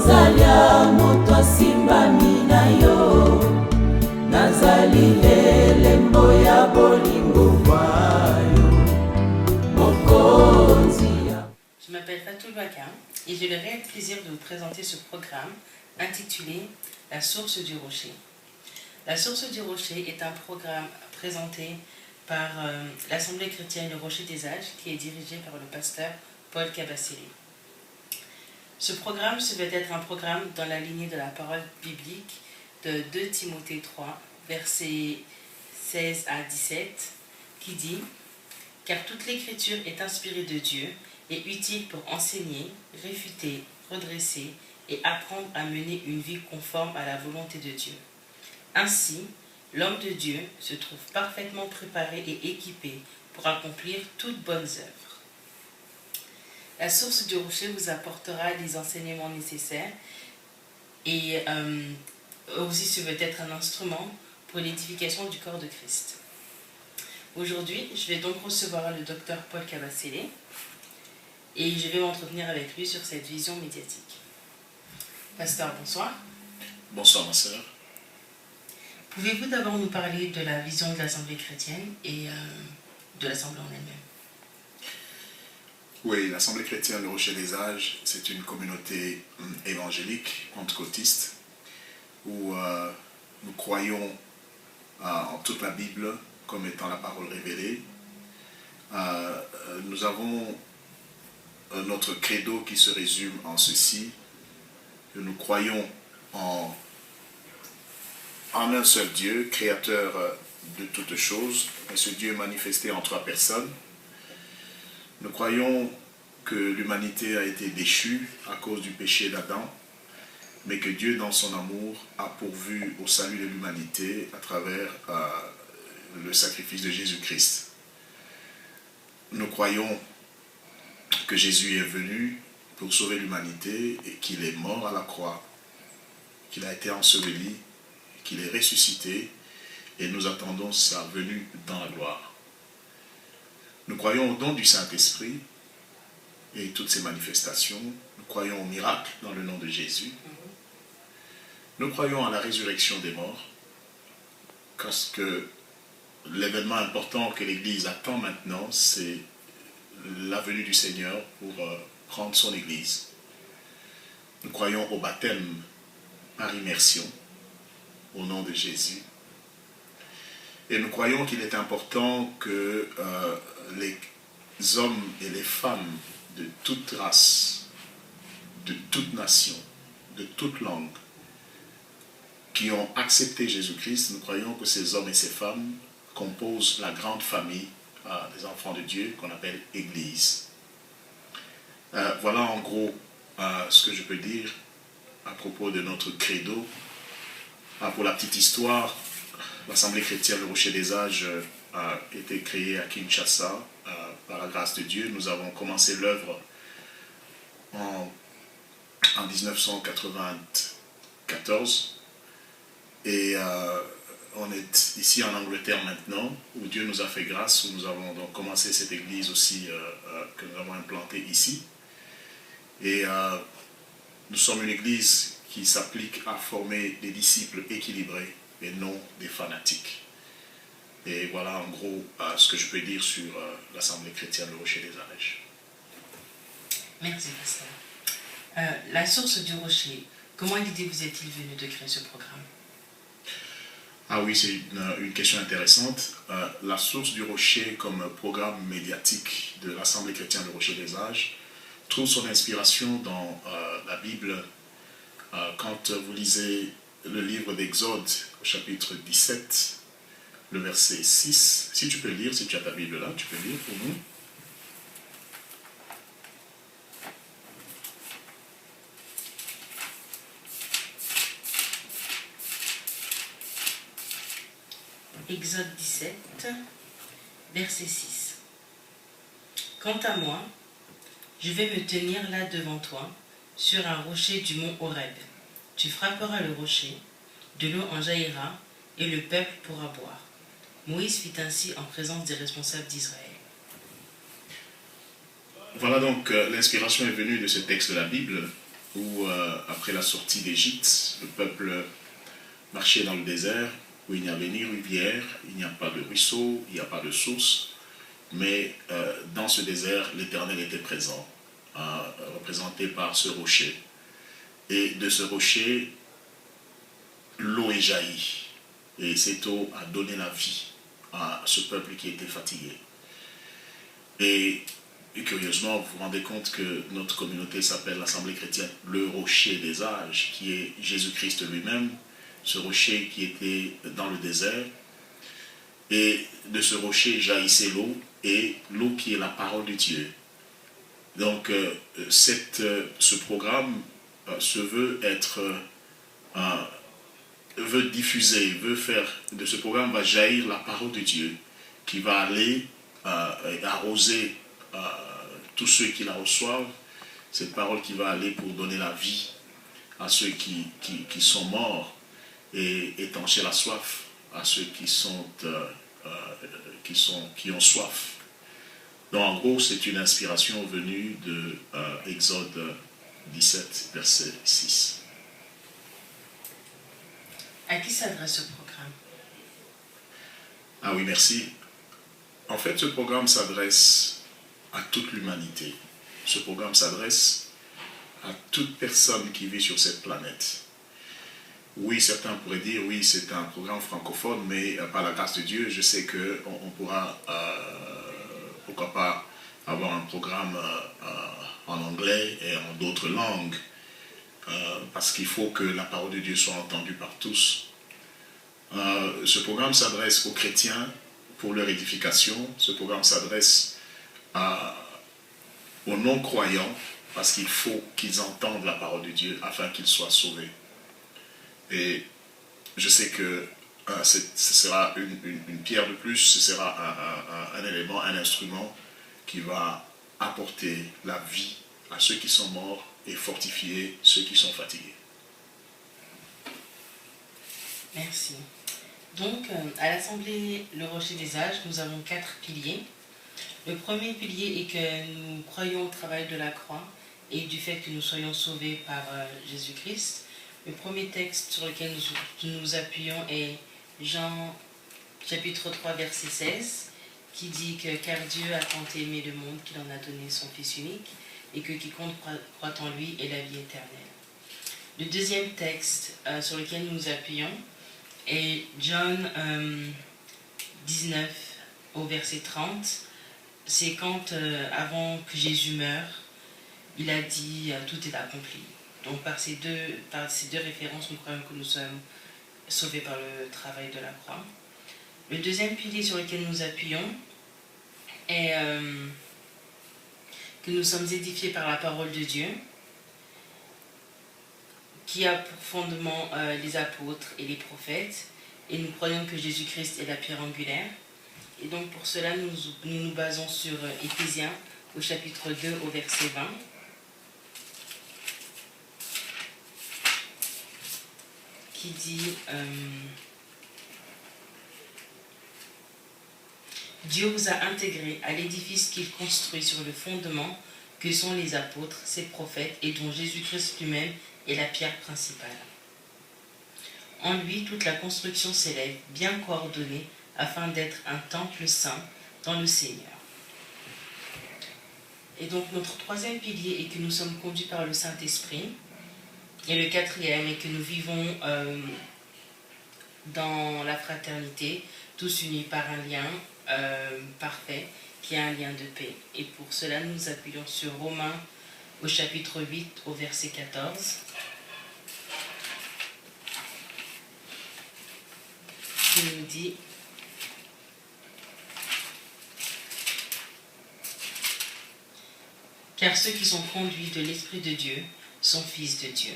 Kosalia moto simbami na yo, nazali elembo ya bolingo wayo, mokonzi. Je m'appelle Fatou Baka et j'ai le réel plaisir de vous présenter ce programme intitulé La source du rocher. La source du rocher est un programme présenté par l'Assemblée chrétienne Le Rocher des Âges qui est dirigé par le pasteur Paul Kabasele. Ce programme se veut être un programme dans la lignée de la parole biblique de 2 Timothée 3, versets 16 à 17, qui dit « Car toute l'écriture est inspirée de Dieu et utile pour enseigner, réfuter, redresser et apprendre à mener une vie conforme à la volonté de Dieu. Ainsi, l'homme de Dieu se trouve parfaitement préparé et équipé pour accomplir toutes bonnes œuvres. » La source du rocher vous apportera les enseignements nécessaires et aussi ce veut être un instrument pour l'édification du corps de Christ. Aujourd'hui, je vais donc recevoir le docteur Paul Kabasele et je vais m'entretenir avec lui sur cette vision médiatique. Pasteur, bonsoir. Bonsoir ma sœur. Pouvez-vous d'abord nous parler de la vision de l'Assemblée chrétienne et de l'Assemblée en elle-même? Oui, l'Assemblée chrétienne Le Rocher des Âges, c'est une communauté évangélique, pentecôtiste, où nous croyons en toute la Bible comme étant la parole révélée. Nous avons notre credo qui se résume en ceci, que nous croyons en un seul Dieu, créateur de toutes choses, et ce Dieu manifesté en 3 personnes. Nous croyons que l'humanité a été déchue à cause du péché d'Adam, mais que Dieu, dans son amour, a pourvu au salut de l'humanité à travers le sacrifice de Jésus-Christ. Nous croyons que Jésus est venu pour sauver l'humanité et qu'il est mort à la croix, qu'il a été enseveli, qu'il est ressuscité et nous attendons sa venue dans la gloire. Nous croyons au don du Saint-Esprit et toutes ses manifestations. Nous croyons au miracle dans le nom de Jésus. Nous croyons à la résurrection des morts, parce que l'événement important que l'Église attend maintenant, c'est la venue du Seigneur pour prendre son Église. Nous croyons au baptême par immersion, au nom de Jésus. Et nous croyons qu'il est important que les hommes et les femmes de toute race, de toute nation, de toute langue, qui ont accepté Jésus-Christ, nous croyons que ces hommes et ces femmes composent la grande famille des enfants de Dieu qu'on appelle Église. Voilà en gros ce que je peux dire à propos de notre credo. Pour la petite histoire, l'Assemblée chrétienne Le Rocher des Âges a été créée à Kinshasa par la grâce de Dieu. Nous avons commencé l'œuvre en 1994 et on est ici en Angleterre maintenant, où Dieu nous a fait grâce, où nous avons donc commencé cette église aussi que nous avons implantée ici. Et nous sommes une église qui s'applique à former des disciples équilibrés et non des fanatiques. Et voilà en gros ce que je peux dire sur l'Assemblée chrétienne Le Rocher des Âges. Merci, pasteur. La source du rocher, comment l'idée vous est-il venue de créer ce programme? Ah oui, c'est une question intéressante. La source du rocher comme programme médiatique de l'Assemblée chrétienne Le Rocher des Âges trouve son inspiration dans la Bible. Quand vous lisez le livre d'Exode au chapitre 17, le verset 6, si tu peux lire, si tu as ta Bible là, tu peux lire pour nous. Exode 17, verset 6. Quant à moi, je vais me tenir là devant toi, sur un rocher du mont Horeb. Tu frapperas le rocher, de l'eau en jaillira, et le peuple pourra boire. Moïse fit ainsi en présence des responsables d'Israël. Voilà donc, l'inspiration est venue de ce texte de la Bible. où après la sortie d'Égypte, le peuple marchait dans le désert, où il n'y avait ni rivière, il n'y a pas de ruisseau, il n'y a pas de source, mais dans ce désert, l'Éternel était présent, représenté par ce rocher. Et de ce rocher, l'eau est jaillie. Et cette eau a donné la vie à ce peuple qui était fatigué. Et curieusement, vous vous rendez compte que notre communauté s'appelle l'Assemblée chrétienne le rocher des âges, qui est Jésus-Christ lui-même, ce rocher qui était dans le désert. Et de ce rocher jaillissait l'eau, et l'eau qui est la parole de Dieu. Donc, ce programme se veut être, veut diffuser, veut faire, de ce programme va jaillir la parole de Dieu, qui va aller arroser tous ceux qui la reçoivent, cette parole qui va aller pour donner la vie à ceux qui sont morts et étancher la soif à ceux qui ont soif. Donc en gros, c'est une inspiration venue de Exode 17, verset 6. À qui s'adresse ce programme? Ah oui, merci. En fait, ce programme s'adresse à toute l'humanité. Ce programme s'adresse à toute personne qui vit sur cette planète. Oui, certains pourraient dire, oui, c'est un programme francophone, mais par la grâce de Dieu, je sais qu'on pourra, pourquoi pas, avoir un programme en anglais et en d'autres langues, parce qu'il faut que la parole de Dieu soit entendue par tous. Ce programme s'adresse aux chrétiens pour leur édification. Ce programme s'adresse aux non-croyants, parce qu'il faut qu'ils entendent la parole de Dieu afin qu'ils soient sauvés. Et je sais que ce sera une pierre de plus, ce sera un élément, un instrument qui va apporter la vie à ceux qui sont morts et fortifier ceux qui sont fatigués. Merci. Donc, à l'Assemblée Le Rocher des Âges, nous avons 4 piliers. Le premier pilier est que nous croyons au travail de la croix et du fait que nous soyons sauvés par Jésus-Christ. Le premier texte sur lequel nous nous appuyons est Jean chapitre 3 verset 16 qui dit que « Car Dieu a tant aimé le monde qu'il en a donné son Fils unique et que quiconque croit en lui ait la vie éternelle. » Le deuxième texte sur lequel nous nous appuyons est Jean 19 au verset 30. C'est quand, avant que Jésus meure, il a dit « Tout est accompli ». Donc par ces deux références, nous croyons que nous sommes sauvés par le travail de la croix. Le deuxième pilier sur lequel nous appuyons est que nous sommes édifiés par la parole de Dieu, qui a pour fondement les apôtres et les prophètes, et nous croyons que Jésus-Christ est la pierre angulaire. Et donc pour cela, nous nous basons sur Éphésiens au chapitre 2 au verset 20. Qui dit Dieu vous a intégrés à l'édifice qu'il construit sur le fondement que sont les apôtres, ses prophètes et dont Jésus-Christ lui-même est la pierre principale. En lui, toute la construction s'élève, bien coordonnée, afin d'être un temple saint dans le Seigneur. Et donc notre troisième pilier est que nous sommes conduits par le Saint-Esprit. Et le quatrième est que nous vivons dans la fraternité, tous unis par un lien parfait, qui est un lien de paix. Et pour cela, nous nous appuyons sur Romains au chapitre 8, au verset 14, qui nous dit « Car ceux qui sont conduits de l'Esprit de Dieu sont fils de Dieu. »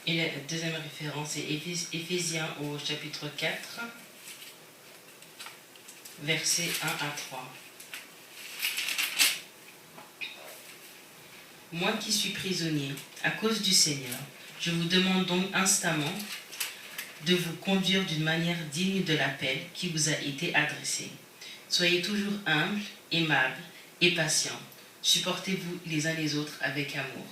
Et la deuxième référence est Éphésiens au chapitre 4, versets 1 à 3. Moi qui suis prisonnier à cause du Seigneur, je vous demande donc instamment de vous conduire d'une manière digne de l'appel qui vous a été adressé. Soyez toujours humbles, aimables et patients. Supportez-vous les uns les autres avec amour.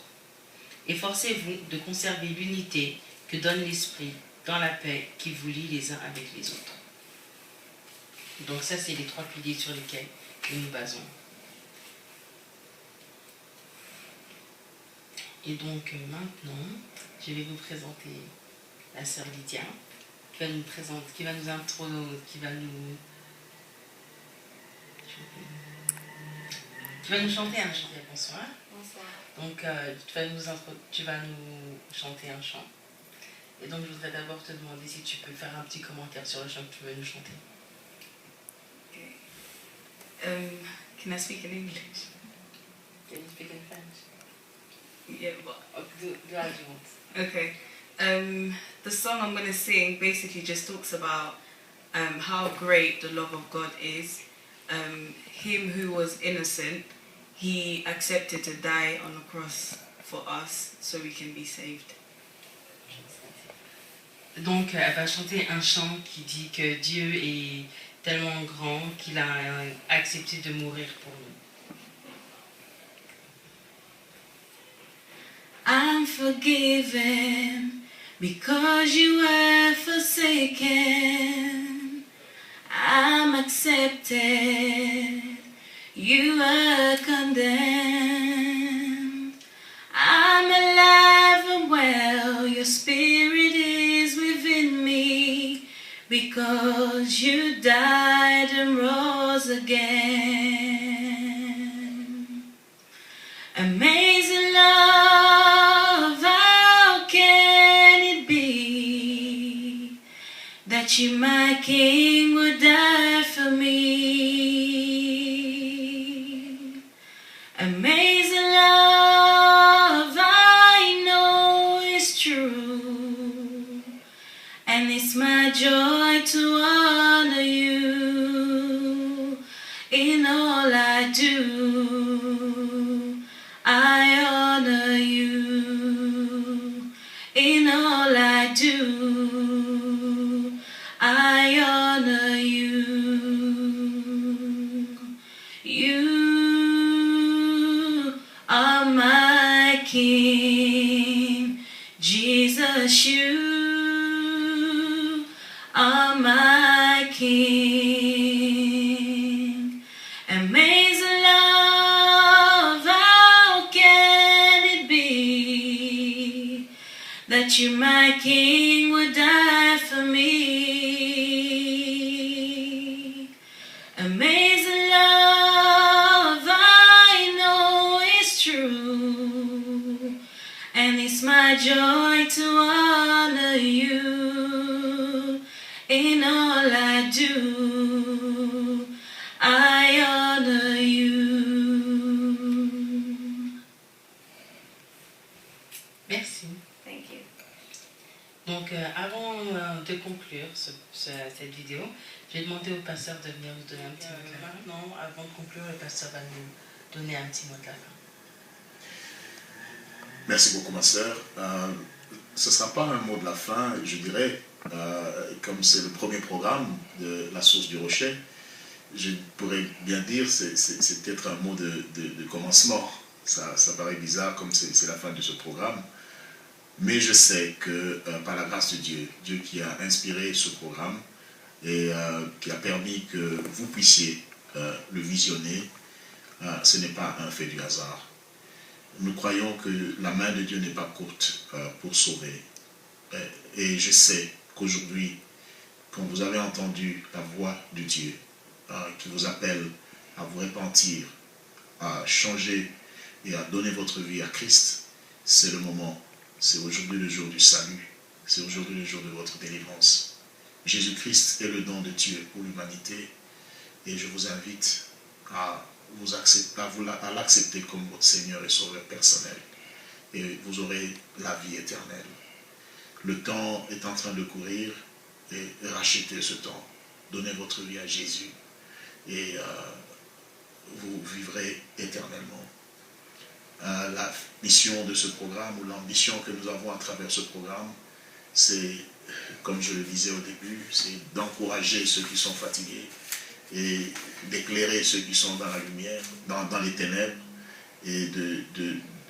Efforcez-vous de conserver l'unité que donne l'Esprit dans la paix qui vous lie les uns avec les autres. Donc ça, c'est les 3 piliers sur lesquels nous nous basons. Et donc maintenant, je vais vous présenter la sœur Lydia, qui va nous chanter un chant. Bonsoir. Bonsoir. Donc tu vas nous chanter un chant. Et donc je voudrais d'abord te demander si tu peux faire un petit commentaire sur le chant que tu veux nous chanter. Okay. Can I speak in English? Can you speak in French? Yeah, but Do as you want. okay. The song I'm going to sing basically just talks about how great the love of God is. Him who was innocent, he accepted to die on the cross for us so we can be saved. Donc elle va chanter un chant qui dit que Dieu est tellement grand qu'il a accepté de mourir pour nous. I'm forgiven because you were forsaken. I'm accepted. You were condemned. I'm alive and well. Your spirit is within me because you died and rose again. Amazing love, how can it be that you, my King, would die for me? Amazing love, I know is true, and it's my joy to honor you in all I do. I honor you in all I do. I honor you. You are my King, Jesus. You are my King. Amazing love, how can it be that you, my King, would die for me? Amazing love, I know is true, and it's my joy to honor you in all I do. I honor you. Merci. Thank you. Donc avant de conclure cette vidéo, je vais demander au pasteur de venir nous donner un petit mot de la fin. Maintenant, avant de conclure, le pasteur va nous donner un petit mot de la fin. Merci beaucoup, ma sœur. Ce ne sera pas un mot de la fin, je dirais, comme c'est le premier programme de la source du rocher, je pourrais bien dire c'est peut-être un mot de commencement. Ça paraît bizarre comme c'est la fin de ce programme. Mais je sais que par la grâce de Dieu, Dieu qui a inspiré ce programme et qui a permis que vous puissiez le visionner, ce n'est pas un fait du hasard. Nous croyons que la main de Dieu n'est pas courte pour sauver. Et je sais qu'aujourd'hui, quand vous avez entendu la voix de Dieu qui vous appelle à vous repentir, à changer et à donner votre vie à Christ, c'est le moment. C'est aujourd'hui le jour du salut. C'est aujourd'hui le jour de votre délivrance. Jésus-Christ est le don de Dieu pour l'humanité et je vous invite à l'accepter comme votre Seigneur et Sauveur personnel. Et vous aurez la vie éternelle. Le temps est en train de courir et rachetez ce temps. Donnez votre vie à Jésus et vous vivrez éternellement. La mission de ce programme ou l'ambition que nous avons à travers ce programme, c'est, comme je le disais au début, c'est d'encourager ceux qui sont fatigués et d'éclairer ceux qui sont dans la lumière, dans les ténèbres, et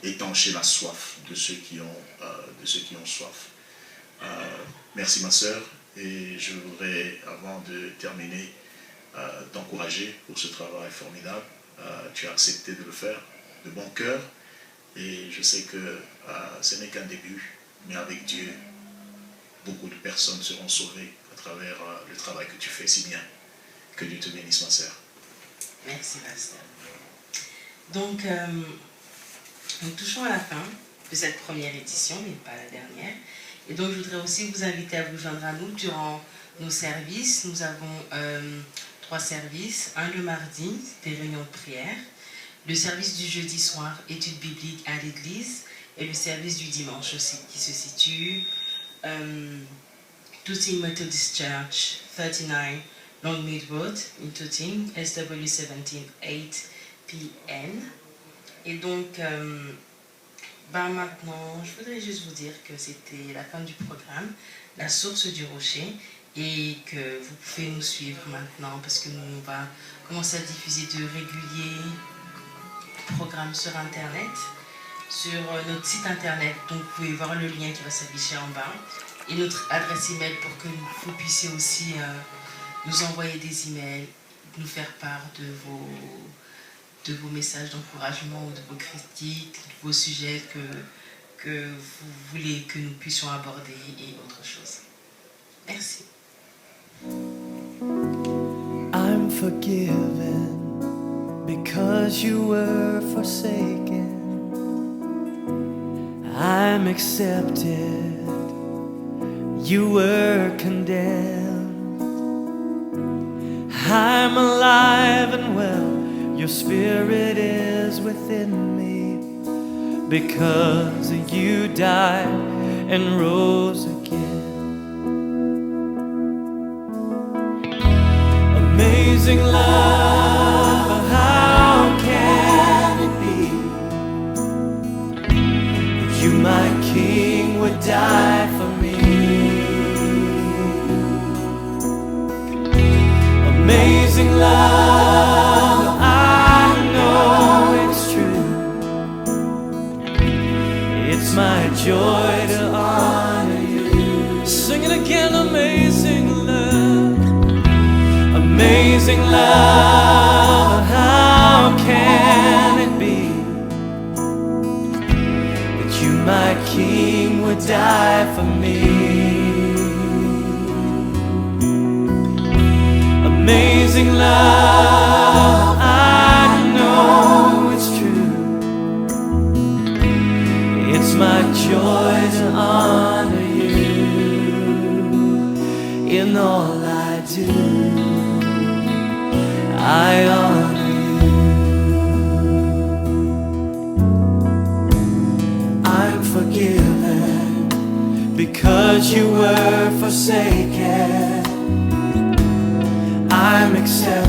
étancher la soif de ceux qui ont soif. Merci ma sœur, et je voudrais, avant de terminer, t'encourager pour ce travail formidable. Tu as accepté de le faire de bon cœur, et je sais que ce n'est qu'un début, mais avec Dieu, beaucoup de personnes seront sauvées à travers le travail que tu fais si bien. Que Dieu te bénisse, ma sœur. Merci, pasteur. Donc, nous touchons à la fin de cette première édition, mais pas la dernière. Et donc, je voudrais aussi vous inviter à vous joindre à nous durant nos services. Nous avons 3 services. Un le mardi, des réunions de prière. Le service du jeudi soir, études bibliques à l'église. Et le service du dimanche aussi, qui se situe Tooting Methodist Church, 39 Longmead Road, in Tooting, SW17 8PN. Et donc, maintenant, je voudrais juste vous dire que c'était la fin du programme, la source du rocher, et que vous pouvez nous suivre maintenant parce que nous, on va commencer à diffuser de réguliers programmes sur Internet, sur notre site Internet. Donc, vous pouvez voir le lien qui va s'afficher en bas et notre adresse email pour que vous puissiez aussi nous envoyer des emails, nous faire part de vos messages d'encouragement ou de vos critiques, de vos sujets que vous voulez que nous puissions aborder et autre chose. Merci. I'm forgiven because you were forsaken. I'm accepted, you were condemned. I'm alive and well, your spirit is within me, because you died and rose again. Amazing love, how can it be? You, my King, would die for me. Amazing love, I know it's true. It's my joy to honor you. Sing it again, amazing love. Amazing love, how can it be that you, my King, would die for me? Amazing love, I know it's true. It's my joy to honor you in all I do. I honor you. I'm forgiven because you were forsaken. I'm accepted,